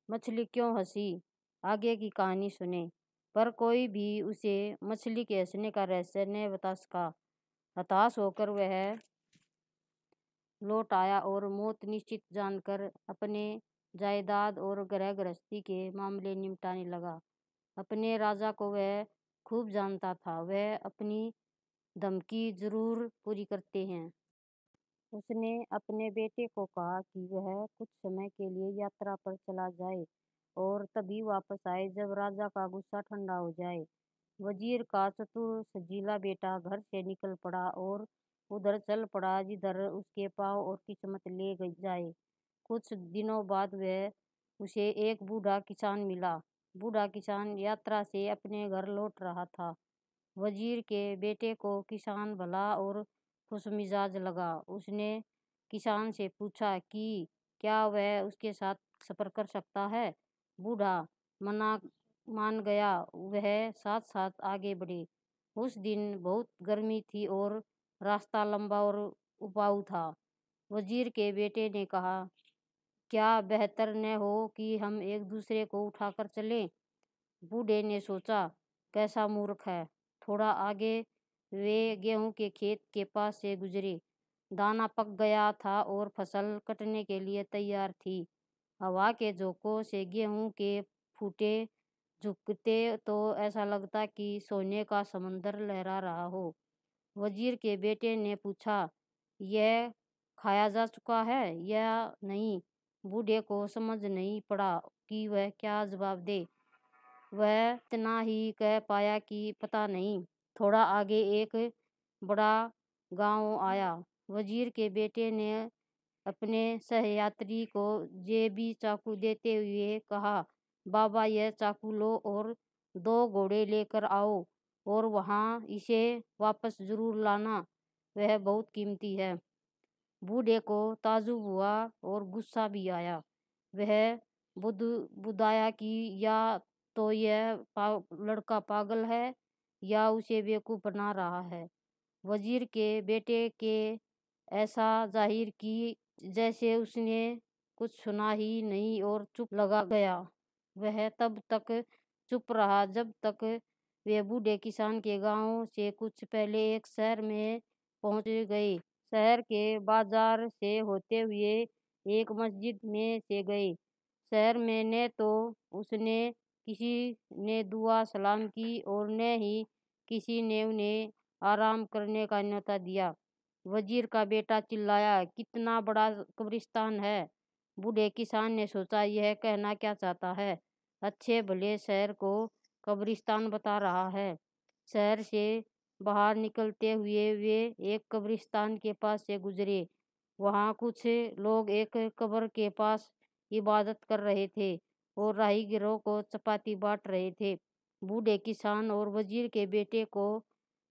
मछली क्यों हंसी, आगे की कहानी सुने। पर कोई भी उसे मछली के हंसने का रहस्य नहीं बता सका। हताश होकर वह लौट आया और मौत निश्चित जानकर अपने जायदाद और गृह गृहस्थी के मामले निपटाने लगा। अपने राजा को वह खूब जानता था, वह अपनी धमकी जरूर पूरी करते हैं। उसने अपने बेटे को कहा कि वह कुछ समय के लिए यात्रा पर चला जाए और तभी वापस आए जब राजा का गुस्सा ठंडा हो जाए। वजीर का चतुर सजीला बेटा घर से निकल पड़ा और उधर चल पड़ा जिधर उसके पाँव और किस्मत ले जाए। कुछ दिनों बाद वह उसे एक बूढ़ा किसान मिला। बूढ़ा किसान यात्रा से अपने घर लौट रहा था। वजीर के बेटे को किसान भला और खुशमिजाज लगा। उसने किसान से पूछा कि क्या वह उसके साथ सफर कर सकता है। बूढ़ा मान गया। वह साथ साथ आगे बढ़े। उस दिन बहुत गर्मी थी और रास्ता लंबा और उबाऊ था। वजीर के बेटे ने कहा, क्या बेहतर न हो कि हम एक दूसरे को उठाकर चलें। बूढ़े ने सोचा, कैसा मूर्ख है। थोड़ा आगे वे गेहूं के खेत के पास से गुजरे। दाना पक गया था और फसल कटने के लिए तैयार थी। हवा के झोंकों से गेहूं के फूटे झुकते तो ऐसा लगता कि सोने का समंदर लहरा रहा हो। वजीर के बेटे ने पूछा, यह खाया जा चुका है या नहीं। बूढ़े को समझ नहीं पड़ा कि वह क्या जवाब दे। वह इतना ही कह पाया कि पता नहीं। थोड़ा आगे एक बड़ा गांव आया। वजीर के बेटे ने अपने सहयात्री को जेबी चाकू देते हुए कहा, बाबा यह चाकू लो और 2 घोड़े लेकर आओ और वहां इसे वापस जरूर लाना, वह बहुत कीमती है। बूढ़े को ताजुब हुआ और गुस्सा भी आया। वह बुदाया कि या तो यह लड़का पागल है या उसे बेवकूफ बना रहा है। वजीर के बेटे के ऐसा जाहिर की जैसे उसने कुछ सुना ही नहीं और चुप लगा गया। वह तब तक चुप रहा जब तक वे बूढ़े किसान के गांव से कुछ पहले एक शहर में पहुंच गए। शहर के बाजार से होते हुए एक मस्जिद में से गए। शहर में न तो उसने किसी ने दुआ सलाम की और न ही किसी ने उन्हें आराम करने का न्योता दिया। वजीर का बेटा चिल्लाया, कितना बड़ा कब्रिस्तान है। बूढ़े किसान ने सोचा, यह कहना क्या चाहता है। अच्छे भले शहर को कब्रिस्तान बता रहा है। शहर से बाहर निकलते हुए वे एक कब्रिस्तान के पास से गुजरे। वहां कुछ लोग एक कब्र के पास इबादत कर रहे थे और राहगीरों को चपाती बांट रहे थे। बूढ़े किसान और वजीर के बेटे को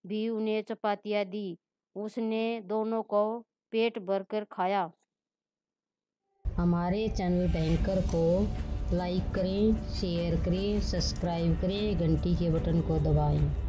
भी उन्हें चपातियां दी। उसने दोनों को पेट भरकर खाया। हमारे चैनल बैंकर को लाइक करें, शेयर करें, सब्सक्राइब करें, घंटी के बटन को दबाएं।